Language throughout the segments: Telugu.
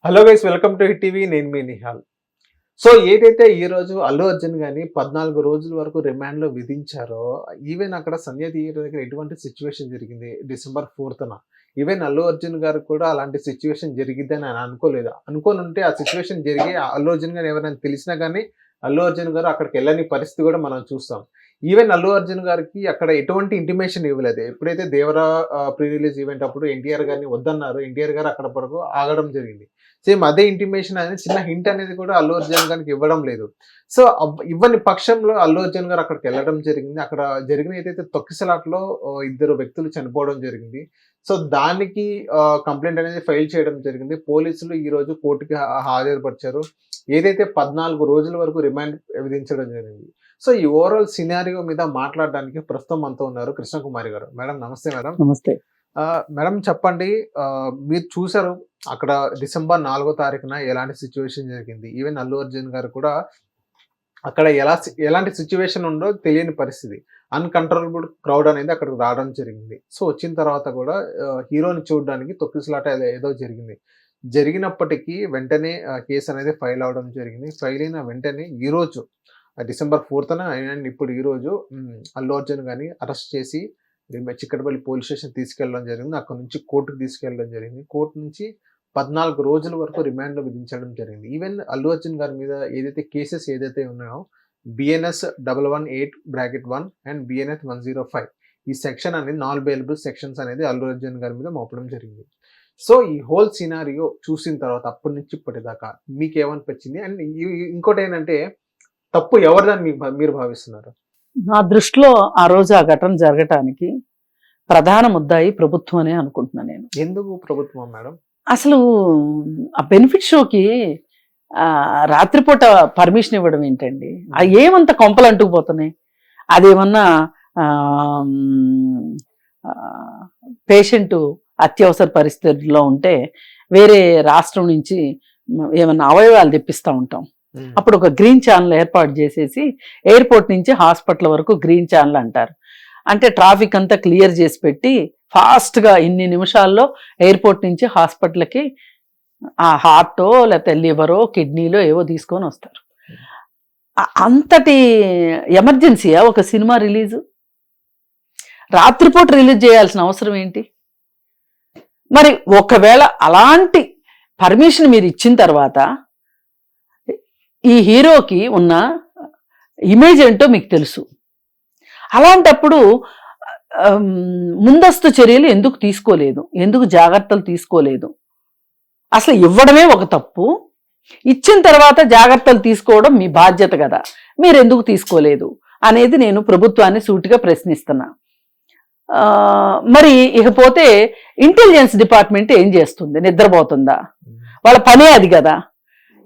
Hello guys, welcome to hit TV. నేను మీ నిహాల్. సో ఏదైతే ఈ రోజు అల్లు అర్జున్ గాని 14 రోజుల వరకు రిమాండ్‌లో విధించారో, ఈవెన్ అక్కడ సంధ్య థియేటర్ దగ్గర ఎటువంటి సిట్యుయేషన్ జరిగింది డిసెంబర్ 4థ్. ఈవెన్ అల్లు అర్జున్ గారికి కూడా అలాంటి సిట్యుయేషన్ జరిగిద్దని ఆయన అనుకోలేదు. అనుకోనుంటే ఆ సిట్యుయేషన్ జరిగి అల్లు అర్జున్ గారు ఎవరైనా తెలిసినా గానీ అల్లు అర్జున్ గారు అక్కడికెళ్ళని పరిస్థితి కూడా మనం చూస్తాం. ఈవెన్ అల్లు అర్జున్ గారికి అక్కడ ఎటువంటి ఇంటిమేషన్ ఇవ్వలేదు. ఎప్పుడైతే దేవరా ప్రీ రిలీజ్ ఈవెంట్ అప్పుడు ఎన్టీఆర్ గారిని వద్దన్నారో, ఎన్టీఆర్ గారు అక్కడ వరకు ఆగడం జరిగింది. సేమ్ అదే ఇంటిమేషన్ అనేది చిన్న హింట్ అనేది కూడా అల్లు అర్జున్ గారికి ఇవ్వడం లేదు. సో ఇవ్వని పక్షంలో అల్లు అర్జున్ గారు అక్కడికి వెళ్ళడం జరిగింది. అక్కడ జరిగిన ఏదైతే తొక్కిసలాటలో ఇద్దరు వ్యక్తులు చనిపోవడం జరిగింది. సో దానికి కంప్లైంట్ అనేది ఫైల్ చేయడం జరిగింది. పోలీసులు ఈ రోజు కోర్టుకి హాజరుపరిచారు. ఏదైతే 14 రోజుల వరకు రిమాండ్ విధించడం జరిగింది. సో ఈ ఓవరాల్ సినారియో మీద మాట్లాడడానికి ప్రస్తుతం మనతో ఉన్నారు కృష్ణకుమారి గారు. మేడం నమస్తే. మేడం నమస్తే. మేడం చెప్పండి, మీరు చూసారు అక్కడ డిసెంబర్ 4వ తారీఖున ఎలాంటి సిచ్యువేషన్ జరిగింది. ఈవెన్ అల్లు అర్జున్ గారు కూడా అక్కడ ఎలాంటి సిచ్యువేషన్ ఉందో తెలియని పరిస్థితి. అన్‌కంట్రోలబుల్ క్రౌడ్ అనేది అక్కడికి రావడం జరిగింది. సో వచ్చిన తర్వాత కూడా హీరోని చూడడానికి తొక్కిసలాట ఏదో జరిగింది. జరిగినప్పటికీ వెంటనే కేసు అనేది ఫైల్ అవ్వడం జరిగింది. ఫైల్ అయిన వెంటనే ఈరోజు డిసెంబర్ 4థ్ అండ్ ఇప్పుడు ఈరోజు అల్లు అర్జున్ గారిని అరెస్ట్ చేసి చిక్కడపల్లి పోలీస్ స్టేషన్ తీసుకెళ్ళడం జరిగింది. అక్కడ నుంచి కోర్టుకు తీసుకెళ్ళడం జరిగింది. కోర్టు నుంచి 14 రోజుల వరకు రిమాండ్‌లో విధించడం జరిగింది. ఈవెన్ అల్లు అర్జున్ గారి మీద ఏదైతే కేసెస్ ఏదైతే ఉన్నాయో BNS 118(1) అండ్ BNS 105 ఈ సెక్షన్ అనేది నాన్ బెయిలబుల్ సెక్షన్స్ అనేది అల్లు అర్జున్ గారి మీద మోపడం జరిగింది. సో ఈ హోల్ సినారియో చూసిన తర్వాత అప్పటి నుంచి ఇప్పటిదాకా మీకేమనిపించింది? అండ్ ఇంకోటి ఏంటంటే తప్పు ఎవరిదని మీరు భావిస్తున్నారు? నా దృష్టిలో ఆ రోజు ఆ ఘటన జరగటానికి ప్రధాన ముద్దాయి ప్రభుత్వం అనే అనుకుంటున్నాను నేను. ఎందుకు ప్రభుత్వం మేడం? అసలు ఆ బెనిఫిట్ షోకి రాత్రిపూట పర్మిషన్ ఇవ్వడం ఏంటండి? ఏమంత కొంపలు అంటుకుపోతున్నాయి? అదేమన్నా పేషెంట్ అత్యవసర పరిస్థితుల్లో ఉంటే వేరే రాష్ట్రం నుంచి ఏమన్నా అవయవాలు తెప్పిస్తూ ఉంటాం. అప్పుడు ఒక గ్రీన్ ఛానల్ ఏర్పాటు చేసేసి ఎయిర్పోర్ట్ నుంచి హాస్పిటల్ వరకు గ్రీన్ ఛానల్ అంటారు. అంటే ట్రాఫిక్ అంతా క్లియర్ చేసి పెట్టి ఫాస్ట్గా ఇన్ని నిమిషాల్లో ఎయిర్పోర్ట్ నుంచి హాస్పిటల్కి ఆ హార్టో లేకపోతే లివరో కిడ్నీలో ఏవో తీసుకొని వస్తారు. అంతటి ఎమర్జెన్సీయా ఒక సినిమా రిలీజు? రాత్రిపూట రిలీజ్ చేయాల్సిన అవసరం ఏంటి? మరి ఒకవేళ అలాంటి పర్మిషన్ మీరు ఇచ్చిన తర్వాత ఈ హీరోకి ఉన్న ఇమేజ్ ఏంటో మీకు తెలుసు. అలాంటప్పుడు ముందస్తు చర్యలు ఎందుకు తీసుకోలేదు? ఎందుకు జాగ్రత్తలు తీసుకోలేదు? అసలు ఇవ్వడమే ఒక తప్పు. ఇచ్చిన తర్వాత జాగ్రత్తలు తీసుకోవడం మీ బాధ్యత కదా, మీరు ఎందుకు తీసుకోలేదు అనేది నేను ప్రభుత్వాన్ని సూటిగా ప్రశ్నిస్తున్నా. మరి ఇకపోతే ఇంటెలిజెన్స్ డిపార్ట్మెంట్ ఏం చేస్తుంది? నిద్రపోతుందా? వాళ్ళ పనే అది కదా.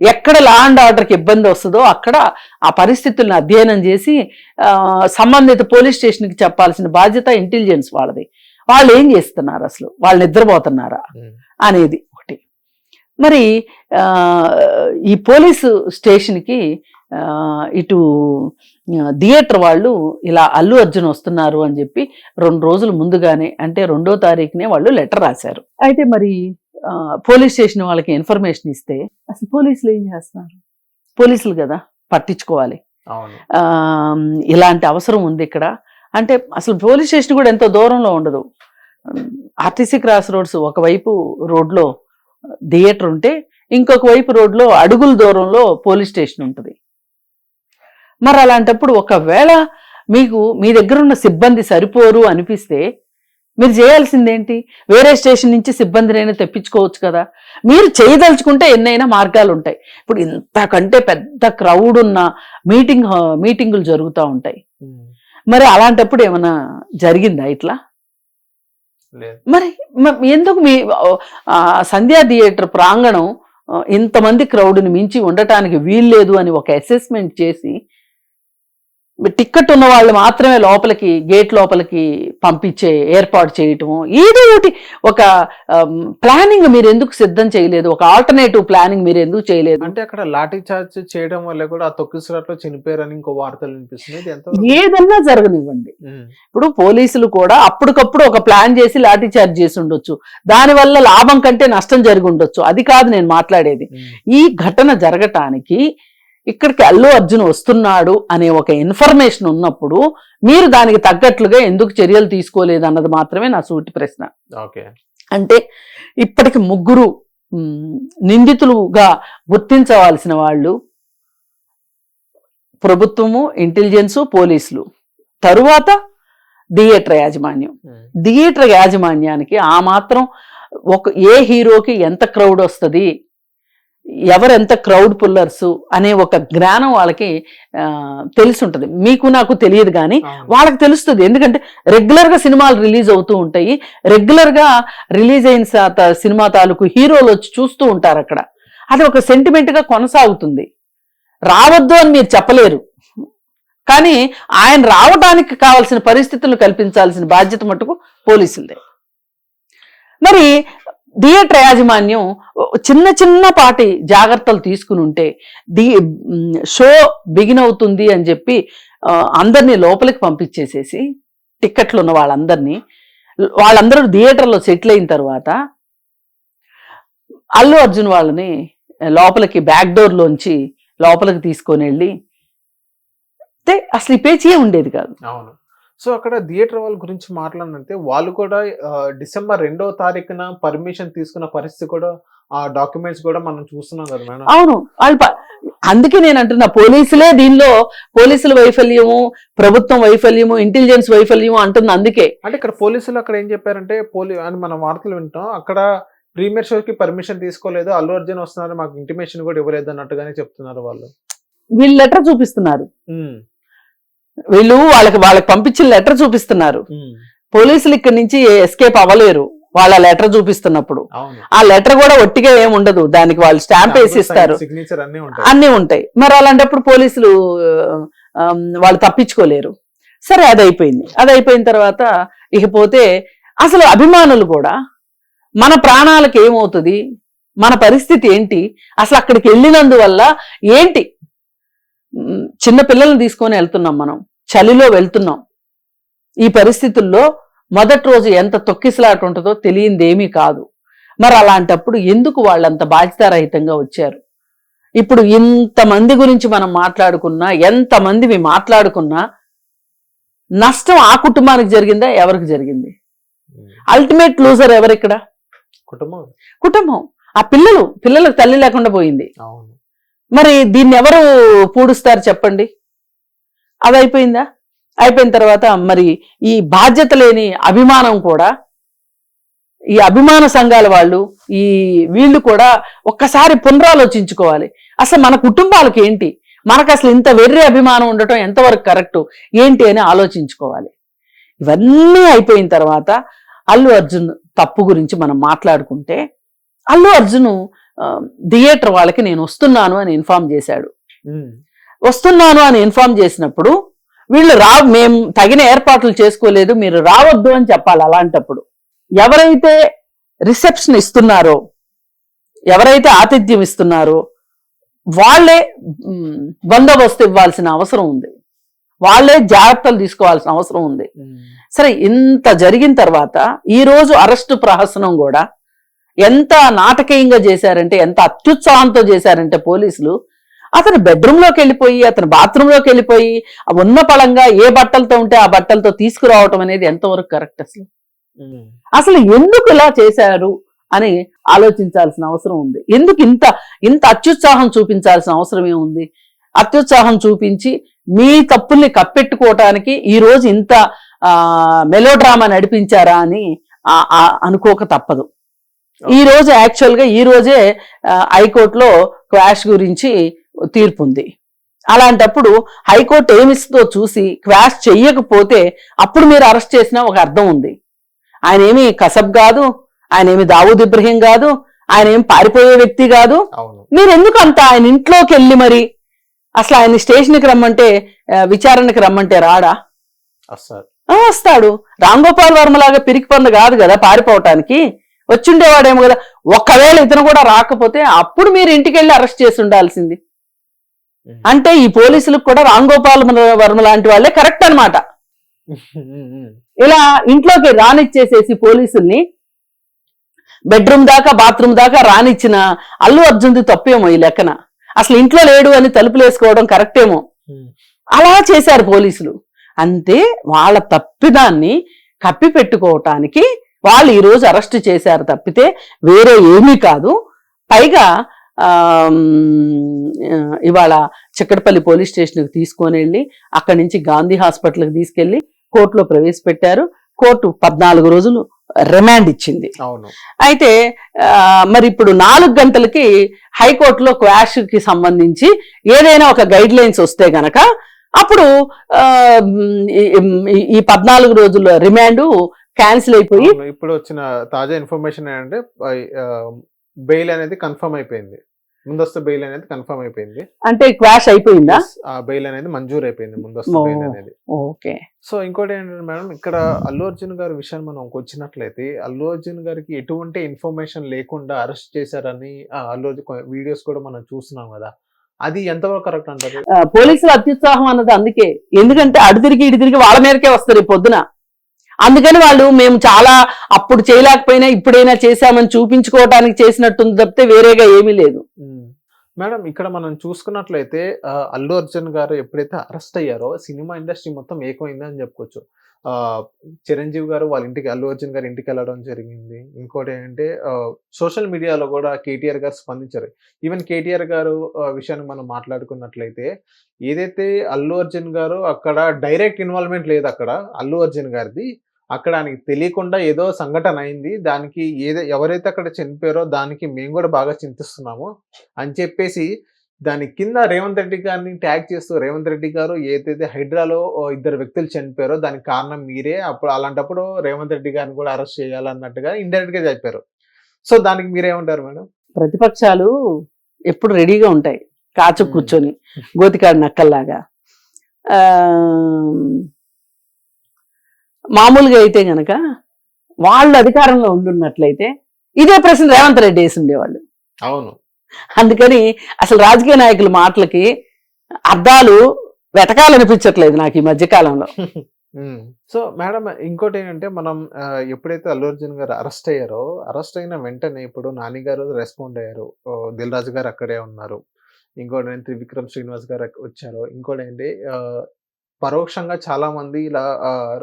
ఎక్కడ లా అండ్ ఆర్డర్కి ఇబ్బంది వస్తుందో అక్కడ ఆ పరిస్థితులను అధ్యయనం చేసి సంబంధిత పోలీస్ స్టేషన్కి చెప్పాల్సిన బాధ్యత ఇంటెలిజెన్స్ వాళ్ళది. వాళ్ళు ఏం చేస్తున్నారు? అసలు వాళ్ళు నిద్రపోతున్నారా అనేది ఒకటి. మరి ఈ పోలీసు స్టేషన్కి ఇటు థియేటర్ వాళ్ళు ఇలా అల్లు అర్జున్ వస్తున్నారు అని చెప్పి 2 రోజుల ముందుగానే, అంటే 2వ తారీఖునే వాళ్ళు లెటర్ రాశారు. అయితే మరి పోలీస్ స్టేషన్ వాళ్ళకి ఇన్ఫర్మేషన్ ఇస్తే అసలు పోలీసులు ఏం చేస్తున్నారు? పోలీసులు కదా పట్టించుకోవాలి. ఇలాంటి అవసరం ఉంది ఇక్కడ అంటే అసలు పోలీస్ స్టేషన్ కూడా ఎంతో దూరంలో ఉండదు. ఆర్టీసీ క్రాస్ రోడ్స్ ఒకవైపు రోడ్లో థియేటర్ ఉంటే ఇంకొక వైపు రోడ్లో అడుగుల దూరంలో పోలీస్ స్టేషన్ ఉంటుంది. మరి అలాంటప్పుడు ఒకవేళ మీకు మీ దగ్గర ఉన్న సిబ్బంది సరిపోరు అనిపిస్తే మీరు చేయాల్సిందేంటి? వేరే స్టేషన్ నుంచి సిబ్బందినైనా తెప్పించుకోవచ్చు కదా. మీరు చేయదలుచుకుంటే ఎన్నైనా మార్గాలు ఉంటాయి. ఇప్పుడు ఇంతకంటే పెద్ద క్రౌడ్ ఉన్న మీటింగులు జరుగుతూ ఉంటాయి. మరి అలాంటప్పుడు ఏమైనా జరిగిందా ఇట్లా? మరి ఎందుకు మీ సంధ్యా థియేటర్ ప్రాంగణం ఇంతమంది క్రౌడ్ని మించి ఉండటానికి వీల్లేదు అని ఒక అసెస్మెంట్ చేసి టిక్కెట్ ఉన్న వాళ్ళు మాత్రమే లోపలికి గేట్ లోపలికి పంపించే ఏర్పాటు చేయటము, ఏదో ఒకటి ఒక ప్లానింగ్ మీరు ఎందుకు సిద్ధం చేయలేదు? ఒక ఆల్టర్నేటివ్ ప్లానింగ్ మీరు ఎందుకు చేయలేదు? అంటే అక్కడ లాఠీ చార్జ్ చేయడం వల్ల కూడా ఆ తొక్కిసలాట్లో చనిపోయారని ఇంకో వార్తలు వినిపిస్తుంది. ఇది ఎంత ఏదన్నా జరగనివ్వండి, ఇప్పుడు పోలీసులు కూడా అప్పటికప్పుడు ఒక ప్లాన్ చేసి లాఠీ చార్జ్ చేసి ఉండొచ్చు, దానివల్ల లాభం కంటే నష్టం జరిగి ఉండొచ్చు. అది కాదు నేను మాట్లాడేది. ఈ ఘటన జరగటానికి ఇక్కడికి అల్లు అర్జున్ వస్తున్నాడు అనే ఒక ఇన్ఫర్మేషన్ ఉన్నప్పుడు మీరు దానికి తగ్గట్లుగా ఎందుకు చర్యలు తీసుకోలేదు అన్నది మాత్రమే నా సూటి ప్రశ్న. అంటే ఇప్పటికి 3 నిందితులుగా గుర్తించవలసిన వాళ్ళు ప్రభుత్వము, ఇంటెలిజెన్స్, పోలీసులు, తరువాత థియేటర్ యాజమాన్యం. థియేటర్ యాజమాన్యానికి ఆ మాత్రం ఏ హీరోకి ఎంత క్రౌడ్ వస్తుంది, ఎవరెంత క్రౌడ్ పుల్లర్స్ అనే ఒక జ్ఞానం వాళ్ళకి తెలిసి ఉంటుంది. మీకు నాకు తెలియదు కానీ వాళ్ళకి తెలుస్తుంది. ఎందుకంటే రెగ్యులర్ గా సినిమాలు రిలీజ్ అవుతూ ఉంటాయి, రెగ్యులర్ గా రిలీజ్ అయిన సినిమా తాలూకు హీరోలు వచ్చి చూస్తూ ఉంటారు అక్కడ. అది ఒక సెంటిమెంట్ గా కొనసాగుతుంది. రావద్దు అని మీరు చెప్పలేరు, కానీ ఆయన రావడానికి కావాల్సిన పరిస్థితులను కల్పించాల్సిన బాధ్యత మటుకు పోలీసులదే. మరి థియేటర్ యాజమాన్యం చిన్నపాటి జాగ్రత్తలు తీసుకుని ఉంటే షో బిగిన్ అవుతుంది అని చెప్పి అందరినీ లోపలికి పంపించేసేసి టిక్కెట్లు ఉన్న వాళ్ళందరూ థియేటర్లో సెటిల్ అయిన తర్వాత అల్లు అర్జున్ వాళ్ళని లోపలికి బ్యాక్ డోర్ లోంచి లోపలికి తీసుకొని వెళ్ళి అసలు ఈ పేచీయే ఉండేది కాదు. అవును. సో అక్కడ థియేటర్ వాళ్ళ గురించి మాట్లాడినంటే వాళ్ళు కూడా డిసెంబర్ 2వ తారీఖున పర్మిషన్ తీసుకున్న పరిస్థితి కూడా, ఆ డాక్యుమెంట్స్ కూడా మనం చూస్తున్నాం కదా మేడం. అవును, అందుకే నేను అంటున్నా, పోలీసులే దీనిలో, పోలీసుల వైఫల్యము, ప్రభుత్వం వైఫల్యము, ఇంటెలిజెన్స్ వైఫల్యము అంటుంది. అందుకే అంటే ఇక్కడ పోలీసులు అక్కడ ఏం చెప్పారంటే, అని మనం వార్తలు వింటాం, అక్కడ ప్రీమియర్ షోకి పర్మిషన్ తీసుకోలేదు, అల్లు అర్జున్ వస్తున్నారు, మాకు ఇంటిమేషన్ కూడా ఇవ్వలేదు అన్నట్టుగానే చెప్తున్నారు వాళ్ళు. వీళ్ళు లెటర్ చూపిస్తున్నారు, వీళ్ళు వాళ్ళకి పంపించిన లెటర్ చూపిస్తున్నారు. పోలీసులు ఇక్కడి నుంచి ఎస్కేప్ అవ్వలేరు వాళ్ళ లెటర్ చూపిస్తున్నప్పుడు. ఆ లెటర్ కూడా ఒట్టిగా ఏమి ఉండదు, దానికి వాళ్ళు స్టాంప్ వేసి ఇస్తారు, అన్ని ఉంటాయి. మరి అలాంటప్పుడు పోలీసులు వాళ్ళు తప్పించుకోలేరు. సరే, అది అయిపోయిన తర్వాత ఇకపోతే అసలు అభిమానులు కూడా మన ప్రాణాలకు ఏమవుతుంది, మన పరిస్థితి ఏంటి, అసలు అక్కడికి వెళ్ళినందువల్ల ఏంటి, చిన్న పిల్లల్ని తీసుకొని వెళ్తున్నాం, మనం చలిలో వెళ్తున్నాం. ఈ పరిస్థితుల్లో మొదటి రోజు ఎంత తొక్కిసలాట ఉంటుందో తెలియందేమీ కాదు. మరి అలాంటప్పుడు ఎందుకు వాళ్ళంత బాధ్యతారహితంగా వచ్చారు? ఇప్పుడు ఇంతమంది గురించి మనం మాట్లాడుకున్నా, ఎంతమంది మాట్లాడుకున్నా, నష్టం ఆ కుటుంబానికి జరిగిందా, ఎవరికి జరిగింది? అల్టిమేట్ లూజర్ ఎవరిక్కడ? కుటుంబం. ఆ పిల్లలకు తల్లి లేకుండా పోయింది. మరి దీన్ని ఎవరు పూడుస్తారు చెప్పండి? అది అయిపోయిన తర్వాత మరి ఈ బాధ్యత లేని అభిమానం కూడా, ఈ అభిమాన సంఘాల వాళ్ళు, వీళ్ళు కూడా ఒక్కసారి పునరాలోచించుకోవాలి. అసలు మన కుటుంబాలకు ఏంటి, మనకు అసలు ఇంత వెర్రి అభిమానం ఉండటం ఎంతవరకు కరెక్టు ఏంటి అని ఆలోచించుకోవాలి. ఇవన్నీ అయిపోయిన తర్వాత అల్లు అర్జున్ తప్పు గురించి మనం మాట్లాడుకుంటే, అల్లు అర్జున్ థియేటర్ వాళ్ళకి నేను వస్తున్నాను అని ఇన్ఫార్మ్ చేశాడు. వస్తున్నాను అని ఇన్ఫార్మ్ చేసినప్పుడు వీళ్ళు మేము తగిన ఏర్పాట్లు చేసుకోలేదు, మీరు రావద్దు అని చెప్పాలి. అలాంటప్పుడు ఎవరైతే రిసెప్షన్ ఇస్తున్నారో, ఎవరైతే ఆతిథ్యం ఇస్తున్నారో వాళ్ళే బందోబస్తు ఇవ్వాల్సిన అవసరం ఉంది, వాళ్ళే జాగ్రత్తలు తీసుకోవాల్సిన అవసరం ఉంది. సరే, ఇంత జరిగిన తర్వాత ఈ రోజు అరెస్టు ప్రహసనం కూడా ఎంత నాటకీయంగా చేశారంటే, ఎంత అత్యుత్సాహంతో చేశారంటే పోలీసులు, అతను బెడ్రూమ్లోకి వెళ్ళిపోయి, అతను బాత్రూంలోకి వెళ్ళిపోయి, ఉన్న పళంగా ఏ బట్టలతో ఉంటే ఆ బట్టలతో తీసుకురావటం అనేది ఎంతవరకు కరెక్ట్? అసలు ఎందుకు ఇలా చేశారు అని ఆలోచించాల్సిన అవసరం ఉంది. ఎందుకు ఇంత అత్యుత్సాహం చూపించాల్సిన అవసరం ఏముంది? అత్యుత్సాహం చూపించి మీ తప్పుల్ని కప్పెట్టుకోవటానికి ఈ రోజు ఇంత మెలోడ్రామా నడిపించారా అని అనుకోక తప్పదు. ఈ రోజు యాక్చువల్గా ఈ రోజే హైకోర్టులో క్వాష్ గురించి తీర్పు ఉంది. అలాంటప్పుడు హైకోర్టు ఏమిస్తుందో చూసి క్వాష్ చెయ్యకపోతే అప్పుడు మీరు అరెస్ట్ చేసినా ఒక అర్థం ఉంది. ఆయన ఏమి కసబ్ కాదు, ఆయన ఏమి దావూద్ ఇబ్రహీం కాదు, ఆయన ఏమి పారిపోయే వ్యక్తి కాదు. మీరు ఎందుకు అంత ఆయన ఇంట్లోకి వెళ్ళి మరి అసలు ఆయన స్టేషన్కి రమ్మంటే విచారణకి రమ్మంటే రాడా? అస్సలు వస్తాడు. రామ్ గోపాల్ వర్మ లాగా పిరికి పంద కాదు కదా పారిపోవటానికి, వచ్చిండేవాడేమో కదా. ఒకవేళ ఇతను కూడా రాకపోతే అప్పుడు మీరు ఇంటికి వెళ్ళి అరెస్ట్ చేసి ఉండాల్సింది. అంటే ఈ పోలీసులకు కూడా రామ్ గోపాల్ వర్మ లాంటి వాళ్ళే కరెక్ట్ అన్నమాట. ఇలా ఇంట్లోకి రానిచ్చేసేసి పోలీసుల్ని బెడ్రూమ్ దాకా బాత్రూమ్ దాకా రానిచ్చిన అల్లు అర్జున్ది తప్పేమో ఈ లెక్కన. అసలు ఇంట్లో లేడు అని తలుపులు వేసుకోవడం కరెక్టేమో. అలా చేశారు పోలీసులు. అంతే, వాళ్ళ తప్పిదాన్ని కప్పి పెట్టుకోవటానికి వాళ్ళు ఈరోజు అరెస్ట్ చేశారు తప్పితే వేరే ఏమీ కాదు. పైగా ఇవాళ చిక్కడపల్లి పోలీస్ స్టేషన్కి తీసుకొని వెళ్ళి అక్కడి నుంచి గాంధీ హాస్పిటల్కి తీసుకెళ్లి కోర్టులో ప్రవేశపెట్టారు. కోర్టు 14 రోజులు రిమాండ్ ఇచ్చింది. అయితే మరి ఇప్పుడు 4 గంటలకి హైకోర్టులో క్వాష్ కి సంబంధించి ఏదైనా ఒక గైడ్ లైన్స్ వస్తే గనక అప్పుడు ఈ 14 రోజుల రిమాండ్ క్యాన్సిల్ అయిపోయి ఇప్పుడు వచ్చిన తాజా ఇన్ఫర్మేషన్ ఏంటంటే బెయిల్ అనేది కన్ఫర్మ్ అయిపోయింది. ముందస్తు బెయిల్ అనేది కన్ఫర్మ్ అయిపోయింది. అంటే క్వాష్ అయిపోయిందా? బెయిల్ అనేది మంజూరు అయిపోయింది, ముందస్తు బెయిల్ అనేది. ఓకే. సో ఇంకోటి ఏంటంటే మేడం, ఇక్కడ అల్లు అర్జున్ గారి విషయాన్ని మనం వచ్చినట్లయితే అల్లు అర్జున్ గారికి ఎటువంటి ఇన్ఫర్మేషన్ లేకుండా అరెస్ట్ చేశారని అల్లు అర్జున్ వీడియోస్ కూడా మనం చూస్తున్నాం కదా, అది ఎంతవరకు కరెక్ట్ అంటారు? పోలీసులు అత్యుత్సాహం అన్నది అందుకే. ఎందుకంటే అడు తిరిగి ఇటు తిరిగి వాళ్ళ మీదకే వస్తారు ఈ పొద్దున. అందుకని వాళ్ళు మేము చాలా అప్పుడు చేయలేకపోయినా ఇప్పుడైనా చేశామని చూపించుకోవటానికి చేసినట్టుంది తప్పితే వేరేగా ఏమీ లేదు. మేడం, ఇక్కడ మనం చూసుకున్నట్లయితే అల్లు అర్జున్ గారు ఎప్పుడైతే అరెస్ట్ అయ్యారో సినిమా ఇండస్ట్రీ మొత్తం ఏకమైందని చెప్పుకోవచ్చు. చిరంజీవి గారు వాళ్ళ ఇంటికి, అల్లు అర్జున్ గారి ఇంటికి వెళ్ళడం జరిగింది. ఇంకోటి ఏంటంటే సోషల్ మీడియాలో కూడా కేటీఆర్ గారు స్పందించారు. ఈవెన్ కేటీఆర్ గారు విషయాన్ని మనం మాట్లాడుకున్నట్లయితే ఏదైతే అల్లు అర్జున్ గారు అక్కడ డైరెక్ట్ ఇన్వాల్వ్మెంట్ లేదు, అక్కడ అల్లు అర్జున్ గారిది అక్కడ ఆయనకి తెలియకుండా ఏదో సంఘటన అయింది, దానికి ఎవరైతే అక్కడ చనిపోయారో దానికి మేము కూడా బాగా చింతిస్తున్నాము అని చెప్పేసి దాని కింద రేవంత్ రెడ్డి గారిని ట్యాగ్ చేస్తూ, రేవంత్ రెడ్డి గారు ఏదైతే హైడ్రాలో 2 వ్యక్తులు చనిపోయారో దానికి కారణం మీరే, అప్పుడు అలాంటప్పుడు రేవంత్ రెడ్డి గారిని కూడా అరెస్ట్ చేయాలన్నట్టుగా ఇండైరెక్ట్ గా చెప్పారు. సో దానికి మీరేమంటారు మేడం? ప్రతిపక్షాలు ఎప్పుడు రెడీగా ఉంటాయి, కాచు కూర్చొని గోతికాడు నక్కల్లాగా. మామూలుగా అయితే గనక వాళ్ళు అధికారంలో ఉండున్నట్లయితే ఇదే ప్రశ్న రేవంత్ రెడ్డి వేసి ఉండేవాళ్ళు. అవును. అందుకని అసలు రాజకీయ నాయకుల మాటలకి అర్థాలు వెతకాలనిపించట్లేదు నాకు ఈ మధ్యకాలంలో. సో మేడం, ఇంకోటి ఏంటంటే మనం ఎప్పుడైతే అల్లు అర్జున్ గారు అరెస్ట్ అయ్యారో, అరెస్ట్ అయిన వెంటనే ఇప్పుడు నాని గారు రెస్పాండ్ అయ్యారు, దిల్ రాజు గారు అక్కడే ఉన్నారు, ఇంకోటి ఏంటి త్రివిక్రమ్ శ్రీనివాస్ గారు వచ్చారు, ఇంకోటి ఏంటి పరోక్షంగా చాలా మంది ఇలా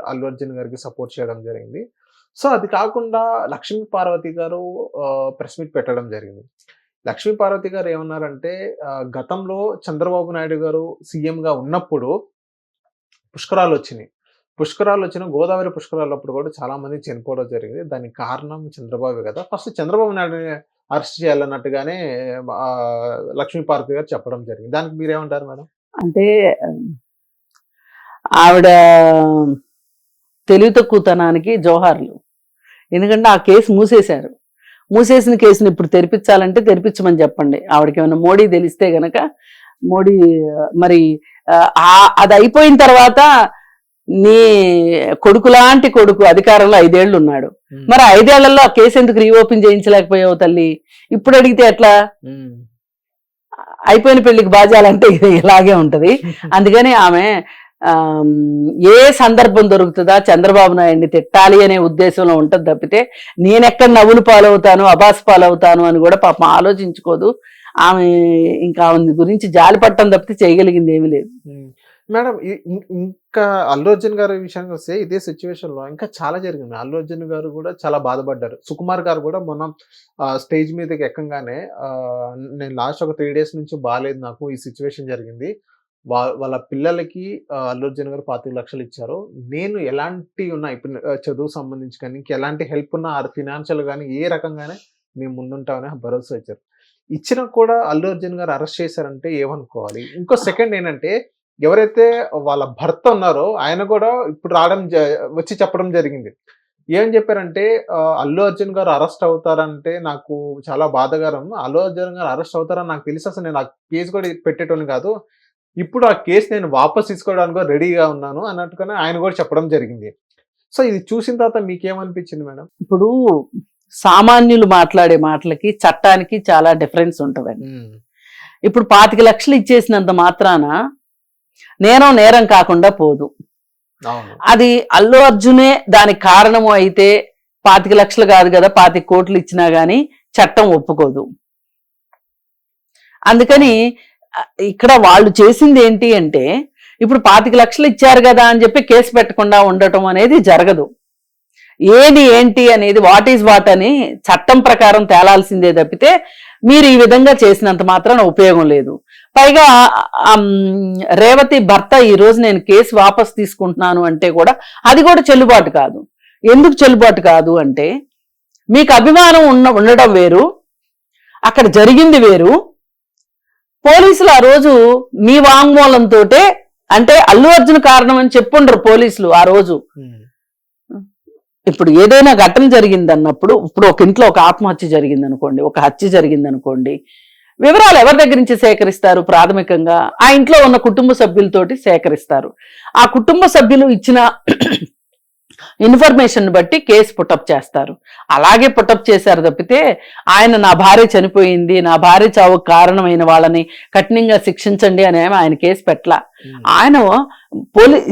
అల్లు అర్జున్ గారికి సపోర్ట్ చేయడం జరిగింది. సో అది కాకుండా లక్ష్మీ పార్వతి గారు ప్రెస్ మీట్ పెట్టడం జరిగింది. లక్ష్మీ పార్వతి గారు ఏమన్నారంటే గతంలో చంద్రబాబు నాయుడు గారు సీఎంగా ఉన్నప్పుడు పుష్కరాలు వచ్చిన గోదావరి పుష్కరాలప్పుడు కూడా చాలా మంది చనిపోవడం జరిగింది, దానికి కారణం చంద్రబాబు కదా, ఫస్ట్ చంద్రబాబు నాయుడుని అరెస్ట్ చేయాలన్నట్టుగానే లక్ష్మీ పార్వతి గారు చెప్పడం జరిగింది. దానికి మీరేమంటారు మేడం? అంటే ఆవిడ తెలివి తక్కువతనానికి జోహార్లు. ఎందుకంటే ఆ కేసు మూసేశారు. మూసేసిన కేసుని ఇప్పుడు తెరిపించాలంటే తెరిపించమని చెప్పండి. ఆవిడకి ఏమైనా మోడీ తెలిస్తే గనక మోడీ మరి అది అయిపోయిన తర్వాత నీ కొడుకు లాంటి కొడుకు అధికారంలో 5 ఏళ్ళు ఉన్నాడు, మరి 5 ఏళ్లలో ఆ కేసు ఎందుకు రీఓపెన్ చేయించలేకపోయావు తల్లి? ఇప్పుడు అడిగితే ఎట్లా? అయిపోయిన పెళ్లికి బాజాలంటే ఇలాగే ఉంటది. అందుకని ఆమె ఏ సందర్భం దొరుకుతుందా చంద్రబాబు నాయుడిని తిట్టాలి అనే ఉద్దేశంలో ఉంటుంది తప్పితే నేనెక్కడ నవ్వులు పాలవుతాను, అబాస్ పాలవుతాను అని కూడా పాపం ఆలోచించుకోదు ఆమె. ఇంకా ఆమె గురించి జాలి పట్టడం తప్పితే చేయగలిగింది ఏమీ లేదు. మేడం, ఇంకా అల్లు అర్జున్ గారి విషయానికి వస్తే ఇదే సిచ్యువేషన్ లో ఇంకా చాలా జరిగింది. అల్లు అర్జున్ గారు కూడా చాలా బాధపడ్డారు. సుకుమార్ గారు కూడా మొన్న స్టేజ్ మీదకి ఎక్కగానే నేను లాస్ట్ ఒక 3 days నుంచి బాగాలేదు, నాకు ఈ సిచ్యువేషన్ జరిగింది, వాళ్ళ పిల్లలకి అల్లు అర్జున్ గారు 25 లక్షలు ఇచ్చారు, నేను ఎలాంటి ఉన్నా ఇప్పుడు చదువు సంబంధించి కానీ ఎలాంటి హెల్ప్ ఉన్నా ఫినాన్షియల్ కానీ ఏ రకంగానే మేము ముందుంటామని భరోసా ఇచ్చారు. ఇచ్చినా కూడా అల్లు అర్జున్ గారు అరెస్ట్ చేశారంటే ఏమనుకోవాలి? ఇంకో సెకండ్ ఏంటంటే ఎవరైతే వాళ్ళ భర్త ఉన్నారో ఆయన కూడా ఇప్పుడు వచ్చి చెప్పడం జరిగింది. ఏం చెప్పారంటే అల్లు అర్జున్ గారు అరెస్ట్ అవుతారంటే నాకు చాలా బాధకరం, అల్లు అర్జున్ గారు అరెస్ట్ అవుతారని నాకు తెలిసి అసలు నేను ఆ కేసు కూడా పెట్టేటోని కాదు, ఇప్పుడు ఆ కేసు నేను వాపస్ తీసుకోవడానికి కూడా రెడీగా ఉన్నాను అన్నట్టుగానే ఆయన కూడా చెప్పడం జరిగింది. సో ఇది చూసిన తర్వాత మీకేమనిపించింది మేడం? ఇప్పుడు సామాన్యులు మాట్లాడే మాటలకి చట్టానికి చాలా డిఫరెన్స్ ఉంటుందండి. ఇప్పుడు 25 లక్షలు ఇచ్చేసినంత మాత్రాన నేరం కాకుండా పోదు. అవును. అది అల్లు అర్జునే దానికి కారణము అయితే 25 లక్షలు కాదు కదా, 25 కోట్లు ఇచ్చినా గానీ చట్టం ఒప్పుకోదు. అందుకని ఇక్కడ వాళ్ళు చేసింది ఏంటి అంటే, ఇప్పుడు 25 లక్షలు ఇచ్చారు కదా అని చెప్పి కేసు పెట్టకుండా ఉండటం అనేది జరగదు. ఏది ఏంటి అనేది వాట్ ఈజ్ వాట్ అని చట్టం ప్రకారం తేలాల్సిందే తప్పితే మీరు ఈ విధంగా చేసినంత మాత్రాన ఉపయోగం లేదు. పైగా రేవతి భర్త ఈ రోజు నేను కేసు వాపస్ తీసుకుంటున్నాను అంటే కూడా అది కూడా చెల్లుబాటు కాదు. ఎందుకు చెల్లుబాటు కాదు అంటే, మీకు అభిమానం ఉండడం వేరు, అక్కడ జరిగింది వేరు. పోలీసులు ఆ రోజు మీ వాంగ్మూలంతో అంటే అల్లు అర్జున్ కారణం అని చెప్పుండ్రు పోలీసులు ఆ రోజు. ఇప్పుడు ఏదైనా ఘటన జరిగింది అన్నప్పుడు, ఇప్పుడు ఒక ఇంట్లో ఒక ఆత్మహత్య జరిగింది అనుకోండి, ఒక హత్య జరిగింది అనుకోండి, వివరాలు ఎవరి దగ్గర నుంచి సేకరిస్తారు? ప్రాథమికంగా ఆ ఇంట్లో ఉన్న కుటుంబ సభ్యులతోటి సేకరిస్తారు. ఆ కుటుంబ సభ్యులు ఇచ్చిన ఇన్ఫర్మేషన్ బట్టి కేసు పుటప్ చేస్తారు. అలాగే పుటప్ చేశారు తప్పితే ఆయన నా భార్య చనిపోయింది, నా భార్య చావుకు కారణమైన వాళ్ళని కఠినంగా శిక్షించండి అని ఆయన కేసు పెట్టలా. ఆయన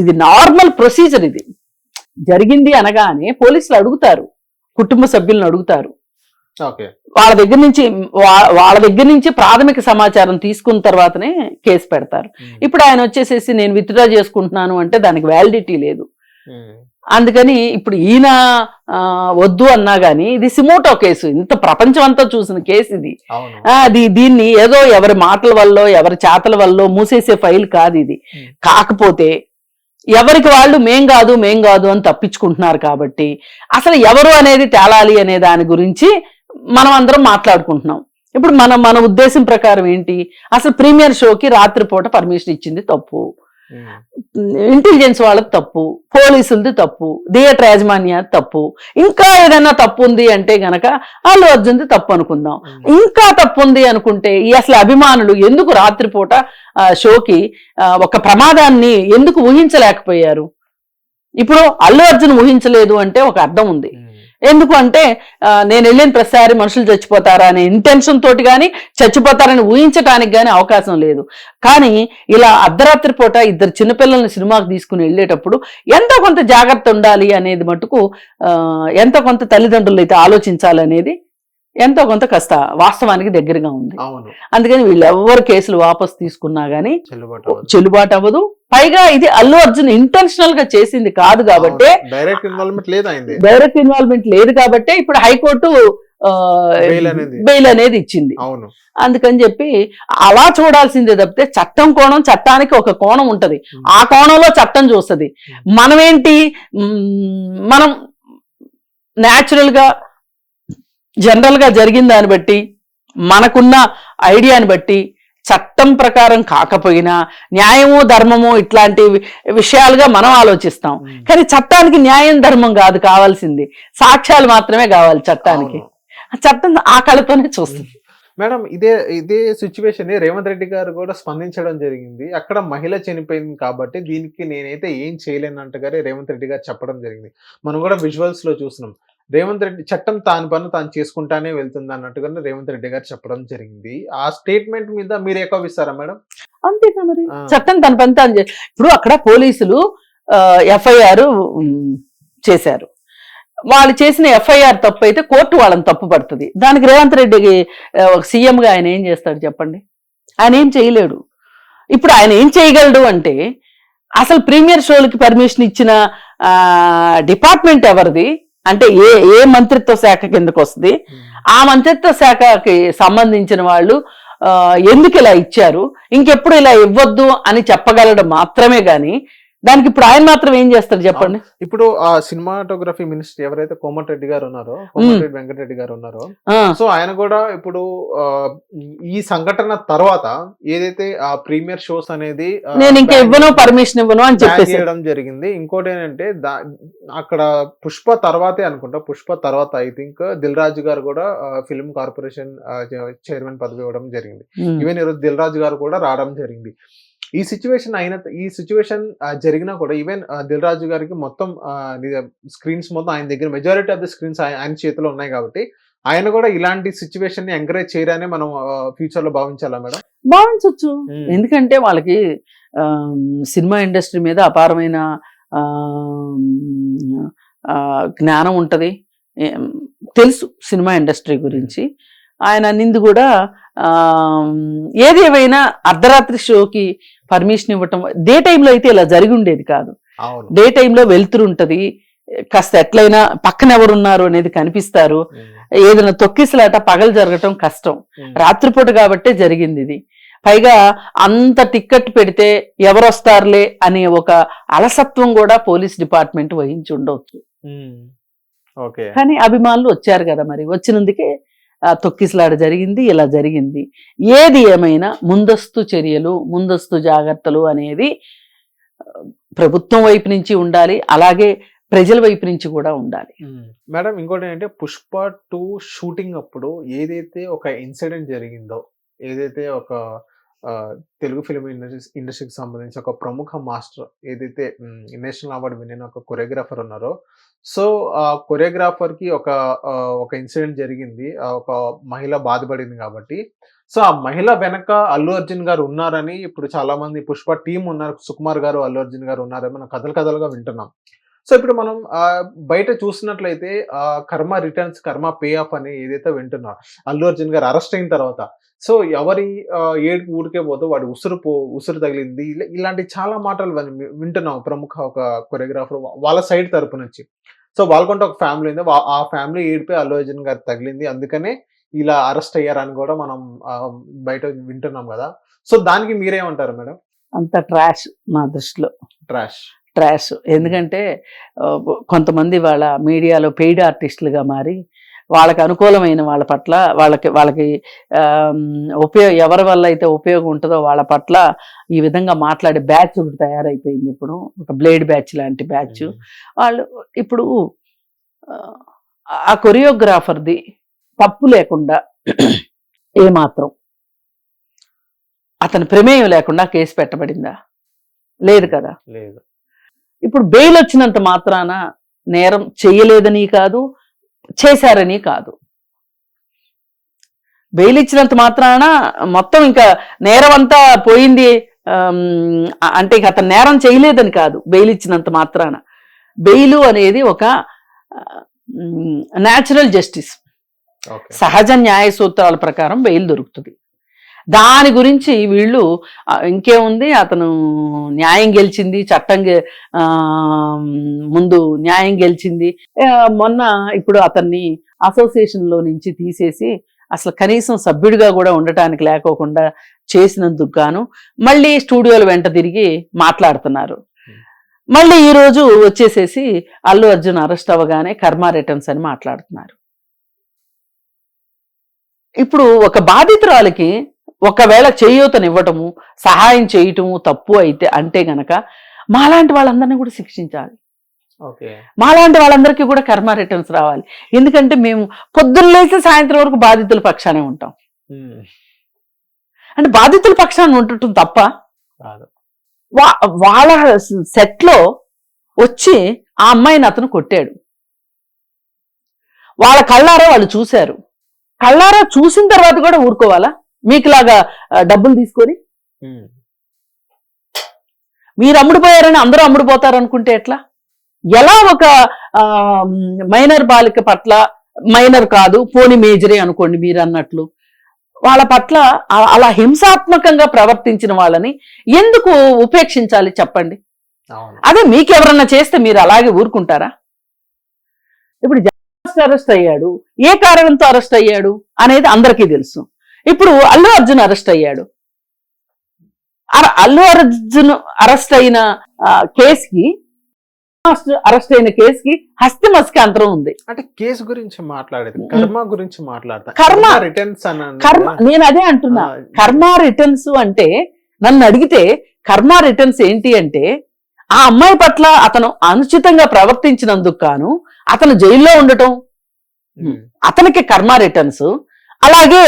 ఇది నార్మల్ ప్రొసీజర్. ఇది జరిగింది అనగానే పోలీసులు అడుగుతారు, కుటుంబ సభ్యులను అడుగుతారు. వాళ్ళ దగ్గర నుంచి ప్రాథమిక సమాచారం తీసుకున్న తర్వాతనే కేసు పెడతారు. ఇప్పుడు ఆయన వచ్చేసేసి నేను విత్డ్రా చేసుకుంటున్నాను అంటే దానికి వ్యాలిడిటీ లేదు. అందుకని ఇప్పుడు ఈయన వద్దు అన్నా గానీ ఇది సిమోటో కేసు, ఇంత ప్రపంచం అంతా చూసిన కేసు ఇది. దీన్ని ఏదో ఎవరి మాటల వల్ల ఎవరి చేతల వల్ల మూసేసే ఫైల్ కాదు ఇది. కాకపోతే ఎవరికి వాళ్ళు మేం కాదు అని తప్పించుకుంటున్నారు కాబట్టి అసలు ఎవరు అనేది తేలాలి అనే దాని గురించి మనం అందరం మాట్లాడుకుంటున్నాం. ఇప్పుడు మన ఉద్దేశం ప్రకారం ఏంటి, అసలు ప్రీమియర్ షోకి రాత్రిపూట పర్మిషన్ ఇచ్చింది తప్పు, ఇంటెలిజెన్స్ వాళ్ళది తప్పు, పోలీసులది తప్పు, థియేటర్ యాజమాన్యాది తప్పు. ఇంకా ఏదైనా తప్పు ఉంది అంటే గనక అల్లు అర్జున్ది తప్పు అనుకుందాం. ఇంకా తప్పు ఉంది అనుకుంటే ఈ అసలు అభిమానులు ఎందుకు రాత్రిపూట షోకి ఒక ప్రమాదాన్ని ఎందుకు ఊహించలేకపోయారు? ఇప్పుడు అల్లు అర్జున్ ఊహించలేదు అంటే ఒక అర్థం ఉంది. ఎందుకు అంటే నేను వెళ్ళిన ప్రతిసారి మనుషులు చచ్చిపోతారా అనే ఇంటెన్షన్ తోటి కానీ చచ్చిపోతారని ఊహించడానికి కానీ అవకాశం లేదు. కానీ ఇలా అర్ధరాత్రి పూట ఇద్దరు చిన్నపిల్లల్ని సినిమాకి తీసుకుని వెళ్ళేటప్పుడు ఎంతో కొంత జాగ్రత్త ఉండాలి అనేది మటుకు ఎంతో కొంత తల్లిదండ్రులు అయితే ఆలోచించాలనేది ఎంతో కొంత కాస్త వాస్తవానికి దగ్గరగా ఉంది. అందుకని వీళ్ళెవ్వరు కేసులు వాపస్ తీసుకున్నా గానీ చెల్లుబాటు అవ్వదు. పైగా ఇది అల్లు అర్జున్ ఇంటెన్షనల్ గా చేసింది కాదు కాబట్టి, డైరెక్ట్ ఇన్వాల్వ్మెంట్ లేదు కాబట్టి ఇప్పుడు హైకోర్టు బెయిల్ అనేది ఇచ్చింది. అందుకని చెప్పి అలా చూడాల్సిందే తప్పితే చట్టం కోణం, చట్టానికి ఒక కోణం ఉంటది, ఆ కోణంలో చట్టం చూస్తుంది. మనమేంటి, మనం న్యాచురల్ గా జనరల్ గా జరిగిన దాన్ని బట్టి మనకున్న ఐడియాని బట్టి చట్టం ప్రకారం కాకపోయినా న్యాయము ధర్మము ఇట్లాంటి విషయాలుగా మనం ఆలోచిస్తాం. కానీ చట్టానికి న్యాయం ధర్మం కాదు కావాల్సింది, సాక్ష్యాలు మాత్రమే కావాలి చట్టానికి. చట్టం ఆ కళతోనే చూస్తుంది. మేడం ఇదే సిచ్యువేషన్ రేవంత్ రెడ్డి గారు కూడా స్పందించడం జరిగింది. అక్కడ మహిళ చనిపోయింది కాబట్టి దీనికి నేనైతే ఏం చేయలేనంటగానే రేవంత్ రెడ్డి గారు చెప్పడం జరిగింది. మనం కూడా విజువల్స్ లో చూస్తున్నాం. రేవంత్ రెడ్డి చట్టం తాను పని తాను చేసుకుంటానే వెళ్తుంది అన్నట్టుగానే రేవంత్ రెడ్డి గారు చెప్పడం జరిగింది. ఆ స్టేట్మెంట్ మీద మీరు ఏకోపిస్తారా మేడం? అంతేగా మరి, చట్టం తన పని తాను. ఇప్పుడు అక్కడ పోలీసులు ఎఫ్ఐఆర్ చేశారు, వాళ్ళు చేసిన ఎఫ్ఐఆర్ తప్పు అయితే కోర్టు వాళ్ళని తప్పు పడుతుంది. దానికి రేవంత్ రెడ్డికి సీఎంగా ఆయన ఏం చేస్తాడు చెప్పండి? ఆయన ఏం చేయలేడు. ఇప్పుడు ఆయన ఏం చేయగలడు అంటే, అసలు ప్రీమియర్ షోలకి పర్మిషన్ ఇచ్చిన డిపార్ట్మెంట్ ఎవరిది అంటే ఏ మంత్రిత్వ శాఖ కిందకు వస్తుంది, ఆ మంత్రిత్వ శాఖకి సంబంధించిన వాళ్ళు ఎందుకు ఇలా ఇచ్చారు, ఇంకెప్పుడు ఇలా ఇవ్వద్దు అని చెప్పగలడం మాత్రమే గాని దానికి ఇప్పుడు ఆయన మాత్రం ఏం చేస్తారు చెప్పండి? ఇప్పుడు ఆ సినిమాటోగ్రఫీ మినిస్టర్ ఎవరైతే కోమటిరెడ్డి గారు ఉన్నారో, కోమటిరెడ్డి వెంకటరెడ్డి గారు ఉన్నారో, సో ఆయన కూడా ఇప్పుడు ఈ సంఘటన తర్వాత ఏదైతే ఆ ప్రీమియర్ షోస్ అనేది నేను ఇంకా ఇవ్వను, పర్మిషన్ ఇవ్వను అని చేయడం జరిగింది. ఇంకోటి ఏంటంటే అక్కడ పుష్ప తర్వాతే అనుకుంటా, పుష్ప తర్వాత ఐ థింక్ దిల్ రాజు గారు కూడా ఫిల్మ్ కార్పొరేషన్ చైర్మన్ పదవి ఇవ్వడం జరిగింది. ఈవెన్ ఈరోజు దిల్ రాజు గారు కూడా రావడం జరిగింది. ఈ సిచ్యువేషన్ జరిగినా కూడా ఈవెన్ దిల్ రాజు గారికి మొత్తం స్క్రీన్స్ మొత్తం ఆయన దగ్గర మెజారిటీ ఆఫ్ ద స్క్రీన్స్ ఆయన చేతిలో ఉన్నాయి కాబట్టి ఆయన కూడా ఇలాంటి సిచ్యువేషన్ ని ఎంకరేజ్ చేయడానే మనం ఫ్యూచర్ లో భావించాలా మేడం? భావించవచ్చు. ఎందుకంటే వాళ్ళకి సినిమా ఇండస్ట్రీ మీద అపారమైన జ్ఞానం ఉంటది, తెలుసు సినిమా ఇండస్ట్రీ గురించి. ఆయన అన్నింది కూడా ఏది ఏమైనా అర్ధరాత్రి షోకి పర్మిషన్ ఇవ్వటం, డే టైంలో అయితే ఇలా జరిగి ఉండేది కాదు. డే టైంలో వెళ్తురుంటది, కాస్త ఎట్లయినా పక్కన ఎవరున్నారు అనేది కనిపిస్తారు. ఏదైనా తొక్కిసలాట పగలు జరగటం కష్టం, రాత్రిపూట కాబట్టే జరిగింది ఇది. పైగా అంత టిక్కెట్ పెడితే ఎవరు వస్తారులే అనే ఒక అలసత్వం కూడా పోలీస్ డిపార్ట్మెంట్ వహించి ఉండవచ్చు. కానీ అభిమానులు వచ్చారు కదా, మరి వచ్చినందుకే తొక్కిసలాట జరిగింది, ఇలా జరిగింది. ఏది ఏమైనా ముందస్తు చర్యలు, ముందస్తు జాగ్రత్తలు అనేది ప్రభుత్వం వైపు నుంచి ఉండాలి, అలాగే ప్రజల వైపు నుంచి కూడా ఉండాలి. మేడం ఇంకోటి ఏంటంటే పుష్ప 2 షూటింగ్ అప్పుడు ఏదైతే ఒక ఇన్సిడెంట్ జరిగిందో, ఏదైతే ఒక తెలుగు ఫిల్మ్ ఇండస్ట్రీకి సంబంధించి ఒక ప్రముఖ మాస్టర్ ఏదైతే నేషనల్ అవార్డు విన్న ఒక కొరియోగ్రాఫర్ ఉన్నారో, సో ఆ కొరియోగ్రాఫర్ కి ఒక ఇన్సిడెంట్ జరిగింది, ఒక మహిళ బాధపడింది కాబట్టి, సో ఆ మహిళ వెనక అల్లు అర్జున్ గారు ఉన్నారని ఇప్పుడు చాలా మంది పుష్ప టీం ఉన్నారు, సుకుమార్ గారు అల్లు అర్జున్ గారు ఉన్నారని మనం కథలుగా వింటున్నాం. సో ఇప్పుడు మనం బయట చూసినట్లయితే కర్మ రిటర్న్స్ కర్మ పే ఆఫ్ అని ఏదైతే వింటున్నాం, అల్లు అర్జున్ గారు అరెస్ట్ అయిన తర్వాత సో ఎవరి ఏడుకు ఊరికే పోతూ వాడు ఉసురు తగిలింది, ఇలాంటి చాలా మాటలు వింటున్నాం ప్రముఖ ఒక కొరియోగ్రాఫర్ వాళ్ళ సైడ్ తరపు నుంచి. సో వాళ్ళకంటే ఒక ఫ్యామిలీ ఉంది, ఆ ఫ్యామిలీ ఏడిపై అల్లు అర్జున్ గారు తగిలింది, అందుకనే ఇలా అరెస్ట్ అయ్యారని కూడా మనం బయట వింటున్నాం కదా. సో దానికి మీరేమంటారు మేడం? అంత ట్రాష్ నా దృష్టిలో, ట్రాష్. ఎందుకంటే కొంతమంది వాళ్ళ మీడియాలో పెయిడ్ ఆర్టిస్టులుగా మారి వాళ్ళకి అనుకూలమైన వాళ్ళ పట్ల వాళ్ళకి ఎవరి వల్ల అయితే ఉపయోగం ఉంటుందో వాళ్ళ పట్ల ఈ విధంగా మాట్లాడే బ్యాచ్ ఒకటి తయారైపోయింది. ఇప్పుడు ఒక బ్లేడ్ బ్యాచ్ లాంటి బ్యాచ్. వాళ్ళు ఇప్పుడు ఆ కొరియోగ్రాఫర్ది తప్పు లేకుండా ఏమాత్రం అతని ప్రమేయం లేకుండా కేసు పెట్టబడిందా? లేదు కదా. లేదు. ఇప్పుడు బెయిల్ వచ్చినంత మాత్రాన నేరం చెయ్యలేదని కాదు, చేశారని కాదు. బెయిల్ ఇచ్చినంత మాత్రాన మొత్తం ఇంకా నేరం అంతా పోయింది అంటే ఇక అతను నేరం చేయలేదని కాదు. బెయిల్ ఇచ్చినంత మాత్రాన, బెయిలు అనేది ఒక న్యాచురల్ జస్టిస్, సహజ న్యాయ సూత్రాల ప్రకారం బెయిల్ దొరుకుతుంది. దాని గురించి వీళ్ళు ఇంకేముంది, అతను న్యాయం గెలిచింది, చట్టం ముందు న్యాయం గెలిచింది. మొన్న ఇప్పుడు అతన్ని అసోసియేషన్లో నుంచి తీసేసి అసలు కనీసం సభ్యుడిగా కూడా ఉండటానికి లేకోకుండా చేసినందుకు గాను మళ్ళీ స్టూడియోల వెంట తిరిగి మాట్లాడుతున్నారు. మళ్ళీ ఈరోజు వచ్చేసేసి అల్లు అర్జున్ అరెస్ట్ అవ్వగానే కర్మ రిటర్న్స్ అని మాట్లాడుతున్నారు. ఇప్పుడు ఒక బాధితురాలకి ఒకవేళ చేయూతనివ్వటము, సహాయం చేయటము తప్పు అయితే అంటే గనక మాలాంటి వాళ్ళందరినీ కూడా శిక్షించాలి. మాలాంటి వాళ్ళందరికీ కూడా కర్మ రిటర్న్స్ రావాలి. ఎందుకంటే మేము పొద్దున్న లేచి సాయంత్రం వరకు బాధితుల పక్షానే ఉంటాం. అంటే బాధితుల పక్షాన్ని ఉండటం తప్ప? వాళ్ళ సెట్లో వచ్చి ఆ అమ్మాయిని అతను కొట్టాడు, వాళ్ళ కళ్ళారా వాళ్ళు చూశారు. కళ్ళారా చూసిన తర్వాత కూడా ఊరుకోవాలా? మీకులాగా డబ్బులు తీసుకొని మీరు అమ్ముడుపోయారని అందరూ అమ్ముడుపోతారు అనుకుంటే ఎట్లా? ఎలా ఒక మైనర్ బాలిక పట్ల, మైనర్ కాదు పోనీ మేజరే అనుకోండి మీరు అన్నట్లు, వాళ్ళ పట్ల అలా హింసాత్మకంగా ప్రవర్తించిన వాళ్ళని ఎందుకు ఉపేక్షించాలి చెప్పండి? అదే మీకెవరన్నా చేస్తే మీరు అలాగే ఊరుకుంటారా? ఇప్పుడు అరెస్ట్ అయ్యాడు, ఏ కారణంతో అరెస్ట్ అయ్యాడు అనేది అందరికీ తెలుసు. ఇప్పుడు అల్లు అర్జున్ అరెస్ట్ అయ్యాడు. అల్లు అర్జున్ అరెస్ట్ అయిన కేసుకి, అరెస్ట్ అయిన కేసుకి హస్తిమస్కి అంతరం ఉంది. అంటే కేసు గురించి మాట్లాడేది, కర్మ గురించి మాట్లాడతా. కర్మ రిటర్న్స్ కర్మ నేను అదే అంటున్నా. కర్మ రిటర్న్స్ అంటే నన్ను అడిగితే కర్మ రిటర్న్స్ ఏంటి అంటే, ఆ అమ్మాయి పట్ల అతను అనుచితంగా ప్రవర్తించినందుకు గాను అతను జైల్లో ఉండటం అతనికి కర్మ రిటర్న్స్. అలాగే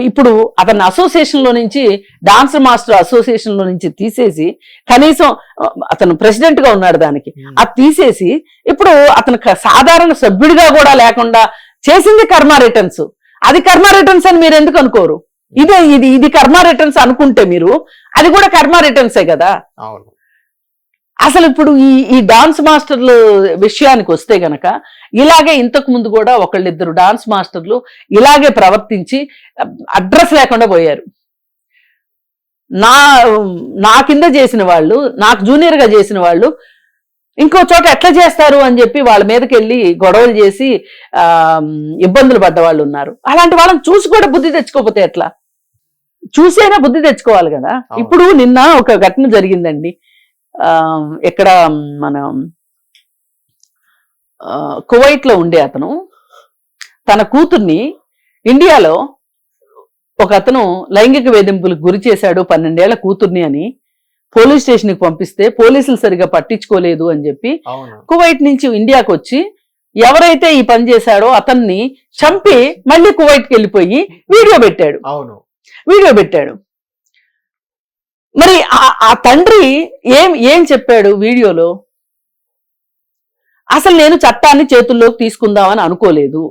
ఇప్పుడు అతని అసోసియేషన్ లో నుంచి డాన్స్ మాస్టర్ అసోసియేషన్ లో నుంచి తీసేసి కనీసం అతను ప్రెసిడెంట్ గా ఉన్నాడు దానికి, అది తీసేసి ఇప్పుడు అతను సాధారణ సభ్యుడిగా కూడా లేకుండా చేసింది కర్మ రిటర్న్స్. అది కర్మ రిటర్న్స్ అని మీరు ఎందుకు అనుకోరు? ఇది కర్మ రిటర్న్స్ అనుకుంటే మీరు అది కూడా కర్మ రిటర్న్సే కదా. అవును. అసలు ఇప్పుడు ఈ డాన్స్ మాస్టర్లు విషయానికి వస్తే గనక ఇలాగే ఇంతకు ముందు కూడా ఒకళ్ళిద్దరు డాన్స్ మాస్టర్లు ఇలాగే ప్రవర్తించి అడ్రస్ లేకుండా పోయారు. నా కింద చేసిన వాళ్ళు, నాకు జూనియర్ గా చేసిన వాళ్ళు ఇంకో చోట ఎట్లా చేస్తారు అని చెప్పి వాళ్ళ మీదకి వెళ్ళి గొడవలు చేసి ఇబ్బందులు పడ్డ వాళ్ళు ఉన్నారు. అలాంటి వాళ్ళని చూసి కూడా బుద్ధి తెచ్చుకోకపోతే ఎట్లా? చూసైనా బుద్ధి తెచ్చుకోవాలి కదా. ఇప్పుడు నిన్న ఒక ఘటన జరిగిందండి. ఎక్కడ మన కువైట్ లో ఉండే అతను తన కూతుర్ని ఇండియాలో ఒక అతను లైంగిక వేధింపులకు గురి చేశాడు 12 ఏళ్ల కూతుర్ని అని పోలీస్ స్టేషన్ కి పంపిస్తే పోలీసులు సరిగా పట్టించుకోలేదు అని చెప్పి కువైట్ నుంచి ఇండియాకి వచ్చి ఎవరైతే ఈ పని చేశాడో అతన్ని చంపి మళ్ళీ కువైట్కి వెళ్ళిపోయి వీడియో పెట్టాడు. మరి ఆ తండ్రి ఏం చెప్పాడు వీడియోలో? అసలు నేను చట్టాన్ని చేతుల్లోకి తీసుకుందామని అనుకోలేదు,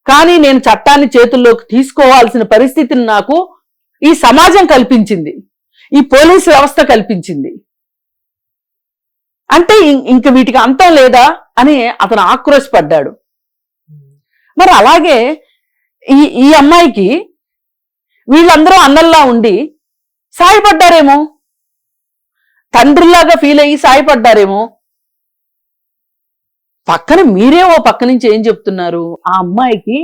కానీ నేను చట్టాన్ని చేతుల్లోకి తీసుకోవాల్సిన పరిస్థితిని నాకు ఈ సమాజం కల్పించింది, ఈ పోలీసు వ్యవస్థ కల్పించింది. అంటే ఇంక వీటికి అంతం లేదా అని అతను ఆక్రోశపడ్డాడు. మరి అలాగే ఈ అమ్మాయికి వీళ్ళందరూ అన్నల్లా ఉండి సాయపడ్డారేమో, తండ్రిలాగా ఫీల్ అయ్యి సాయపడ్డారేమో. పక్కన మీరే ఓ పక్క నుంచి ఏం చెప్తున్నారు? ఆ అమ్మాయికి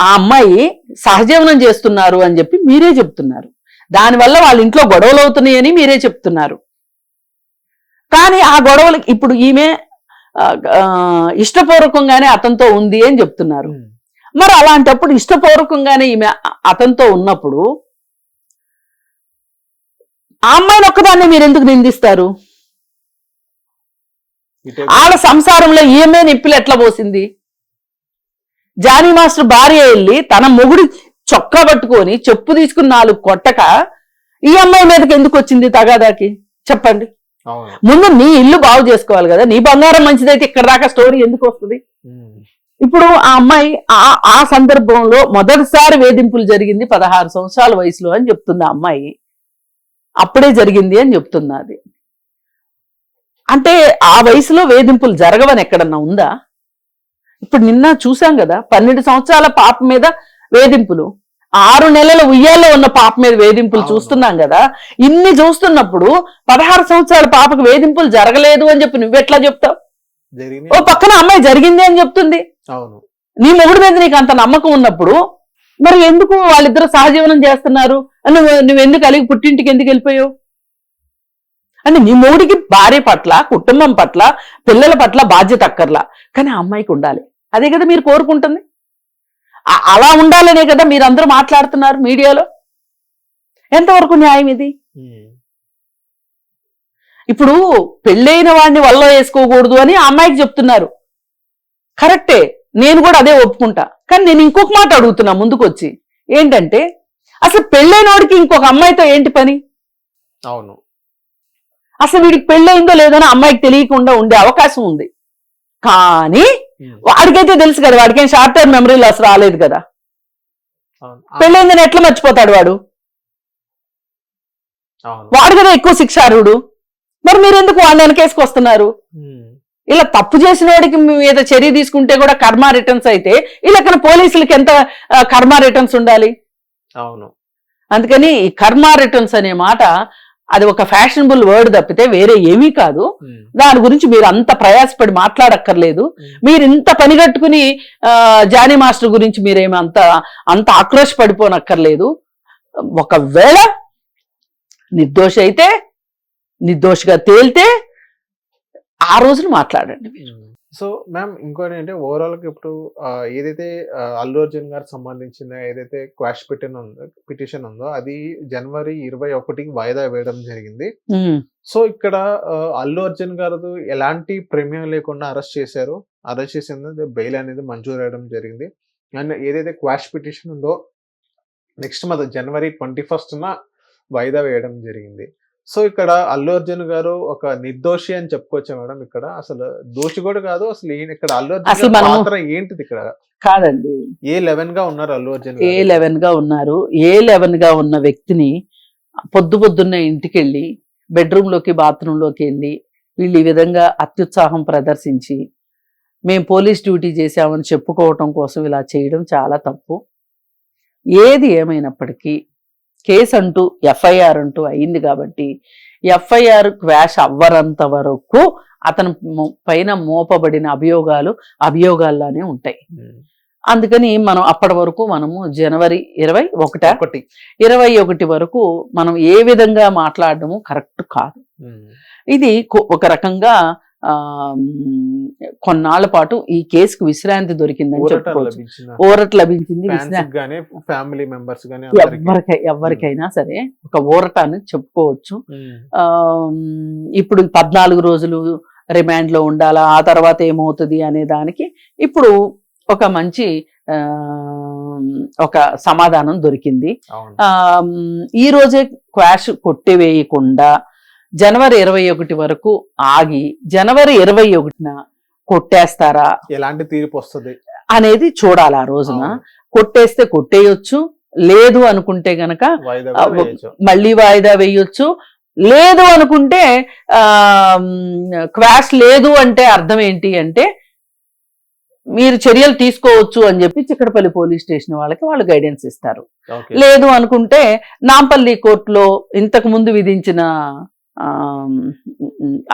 ఆ అమ్మాయి సహజీవనం చేస్తున్నారు అని చెప్పి మీరే చెప్తున్నారు. దానివల్ల వాళ్ళ ఇంట్లో గొడవలు అవుతున్నాయని మీరే చెప్తున్నారు. కానీ ఆ గొడవలు ఇప్పుడు ఈమె ఇష్టపూర్వకంగానే అతనితో ఉంది అని చెప్తున్నారు. మరి అలాంటప్పుడు ఇష్టపూర్వకంగానే ఈమె అతనితో ఉన్నప్పుడు ఆ అమ్మాయిని ఒక్కదాన్ని మీరు ఎందుకు నిందిస్తారు? ఆడ సంసారంలో ఈమె నిప్పులు ఎట్లా పోసింది? జానీ మాస్టర్ భార్య వెళ్ళి తన మొగుడి చొక్కా పట్టుకొని చెప్పు తీసుకుని 4 కొట్టక ఈ అమ్మాయి మీదకి ఎందుకు వచ్చింది తగాదాకి? చెప్పండి. ముందు నీ ఇల్లు బాగు చేసుకోవాలి కదా. నీ బంగారం మంచిదైతే ఇక్కడ దాకా స్టోరీ ఎందుకు వస్తుంది? ఇప్పుడు ఆ అమ్మాయి ఆ సందర్భంలో మొదటిసారి వేధింపులు జరిగింది 16 సంవత్సరాల వయసులో అని చెప్తుంది ఆ అమ్మాయి. అప్పుడే జరిగింది అని చెప్తుంది. అది అంటే ఆ వయసులో వేధింపులు జరగవని ఎక్కడన్నా ఉందా? ఇప్పుడు నిన్న చూసాం కదా, 12 సంవత్సరాల పాప మీద వేధింపులు, 6 నెలల ఉయ్యాల్లో ఉన్న పాప మీద వేధింపులు చూస్తున్నాం కదా. ఇన్ని చూస్తున్నప్పుడు 16 సంవత్సరాల పాపకు వేధింపులు జరగలేదు అని చెప్పి నువ్వెట్లా చెప్తావు? ఓ పక్కన అమ్మాయి జరిగింది అని చెప్తుంది. నీ మొగుడు మీద నీకు అంత నమ్మకం ఉన్నప్పుడు మరి ఎందుకు వాళ్ళిద్దరు సహజీవనం చేస్తున్నారు? నువ్వెందుకు అలిగి పుట్టింటికి ఎందుకు వెళ్ళిపోయావు? అంటే నీ మొగుడికి భార్య పట్ల, కుటుంబం పట్ల, పిల్లల పట్ల బాధ్యత అక్కర్లా, కానీ ఆ అమ్మాయికి ఉండాలి. అదే కదా మీరు కోరుకుంటుంది. అలా ఉండాలనే కదా మీరందరూ మాట్లాడుతున్నారు మీడియాలో. ఎంతవరకు న్యాయం ఇది? ఇప్పుడు పెళ్ళైన వాడిని వల్ల వేసుకోకూడదు అని ఆ అమ్మాయికి చెప్తున్నారు. కరెక్టే, నేను కూడా అదే ఒప్పుకుంటా. కానీ నేను ఇంకొక మాట అడుగుతున్నా ముందుకు వచ్చి, ఏంటంటే అసలు పెళ్ళైనోడికి ఇంకొక అమ్మాయితో ఏంటి పని? అవును, అసలు వీడికి పెళ్ళయిందో లేదని అమ్మాయికి తెలియకుండా ఉండే అవకాశం ఉంది. కానీ వాడికైతే తెలుసు కదా, వాడికేం షార్ట్ టర్మ్ మెమరీ లాస్ రాలేదు కదా. పెళ్ళైందని ఎట్లా మర్చిపోతాడు వాడు? వాడు కదా ఎక్కువ శిక్షార్హుడు. మరి మీరెందుకు వాడిని వెనకేసుకొస్తున్నారు? ఇలా తప్పు చేసిన వాడికి మీద చర్య తీసుకుంటే కూడా కర్మ రిటర్న్స్ అయితే ఇలా పోలీసులకి ఎంత కర్మ రిటర్న్స్ ఉండాలి? అవును. అందుకని ఈ కర్మ రిటర్న్స్ అనే మాట అది ఒక ఫ్యాషనబుల్ వర్డ్ తప్పితే వేరే ఏమీ కాదు. దాని గురించి మీరు అంత ప్రయాసపడి మాట్లాడక్కర్లేదు. మీరు ఇంత పని కట్టుకుని జానీ మాస్టర్ గురించి మీరేమి అంత ఆక్రోశపడిపోనక్కర్లేదు. ఒకవేళ నిర్దోషి అయితే, నిర్దోషిగా తేలితే ఆ రోజున మాట్లాడండి మీరు. సో మ్యామ్ ఇంకోటి ఏంటంటే ఓవరాల్ గా ఇప్పుడు ఏదైతే అల్లు అర్జున్ గారికి సంబంధించిన ఏదైతే క్వాష్ పిటిషన్ ఉందో అది జనవరి 21కి వాయిదా వేయడం జరిగింది. ఉమ్. సో ఇక్కడ అల్లు అర్జున్ గారు ఎలాంటి ప్రమేయం లేకుండా అరెస్ట్ చేశారు. అరెస్ట్ చేసింది బెయిల్ అనేది మంజూరు అయ్యడం జరిగింది. అండ్ ఏదైతే క్వాష్ పిటిషన్ ఉందో నెక్స్ట్ మంత్ జనవరి 21న వాయిదా వేయడం జరిగింది. సో ఇక్కడ అల్లు అర్జున్ గారు ఒక నిర్దోషి అని చెప్పుకోవచ్చా మేడం? ఇక్కడ అసలు దోషి కూడా కాదు. అసలు ఈయన ఇక్కడ అల్లు అసలు అర్జున్ గారి మనము- పాత్ర ఏంటిది ఇక్కడ? కాదండి, A11 గా ఉన్నారు అల్లు అర్జున్ గారు. A11 గా ఉన్నారు. A11 గా ఉన్న వ్యక్తిని పొద్దున్నే ఇంటికి వెళ్ళి బెడ్రూమ్ లోకి బాత్రూమ్ లోకి వెళ్ళి వీళ్ళు ఈ విధంగా అత్యుత్సాహం ప్రదర్శించి మేము పోలీస్ డ్యూటీ చేశామని చెప్పుకోవటం కోసం ఇలా చేయడం చాలా తప్పు. ఏది ఏమైనప్పటికీ కేసు అంటూ ఎఫ్ఐఆర్ అంటూ అయింది కాబట్టి ఎఫ్ఐఆర్ క్వాష్ అవ్వరంత వరకు అతని పైన మోపబడిన అభియోగాల్లానే ఉంటాయి. అందుకని మనం అప్పటి వరకు మనము జనవరి 21 వరకు మనం ఏ విధంగా మాట్లాడడము కరెక్ట్ కాదు. ఇది ఒక రకంగా కొన్నాళ్ల పాటు ఈ కేసుకు విశ్రాంతి దొరికిందని చెప్పుకోవచ్చు. ఊరట లభించింది. ఫ్యామిలీ మెంబర్స్ ఎవరికైనా సరే ఒక ఊరట అని చెప్పుకోవచ్చు. ఇప్పుడు 14 రోజులు రిమాండ్ లో ఉండాలా, ఆ తర్వాత ఏమవుతుంది అనే దానికి ఇప్పుడు ఒక మంచి ఒక సమాధానం దొరికింది. ఈ రోజే క్వాష్ కొట్టివేయకుండా జనవరి 21 వరకు ఆగి జనవరి 21న కొట్టేస్తారా, ఎలాంటి తీర్పు వస్తుంది అనేది చూడాలి. ఆ రోజున కొట్టేస్తే కొట్టేయొచ్చు, లేదు అనుకుంటే గనక మళ్ళీ వాయిదా వేయొచ్చు. లేదు అనుకుంటే క్వాష్ లేదు అంటే అర్థం ఏంటి అంటే మీరు చర్యలు తీసుకోవచ్చు అని చెప్పి చిక్కడపల్లి పోలీస్ స్టేషన్ వాళ్ళు గైడెన్స్ ఇస్తారు. లేదు అనుకుంటే నాంపల్లి కోర్టులో ఇంతకు ముందు విధించిన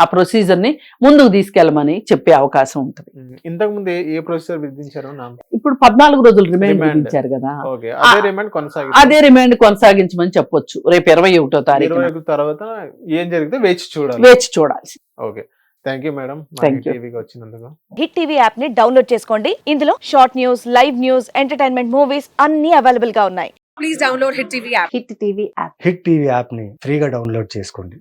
ఆ ప్రొసీజర్ ని ముందుకు తీసుకెళ్ళమని చెప్పే అవకాశం ఉంటుంది. ఇంతకు ముందు ఏ ప్రొసీజర్ విధించారు? ఇప్పుడు 14 రోజులు రిమాండ్ విధించారు కదా, అదే రిమాండ్ కొనసాగించమని చెప్పొచ్చు. రేపు 21వ తారీఖు తర్వాత ఏం జరిగితే వేచి చూడాలి. ఓకే, థ్యాంక్ యూ మేడం టీవీకి వచ్చినందుకు. హిట్ టీవీ యాప్ ని డౌన్లోడ్ చేసుకోండి. ఇందులో short news, live news, entertainment movies అన్ని అవైలబుల్ గా ఉన్నాయి. Please download hit TV app. Hit TV app ని ఫ్రీగా డౌన్లోడ్ చేసుకోండి.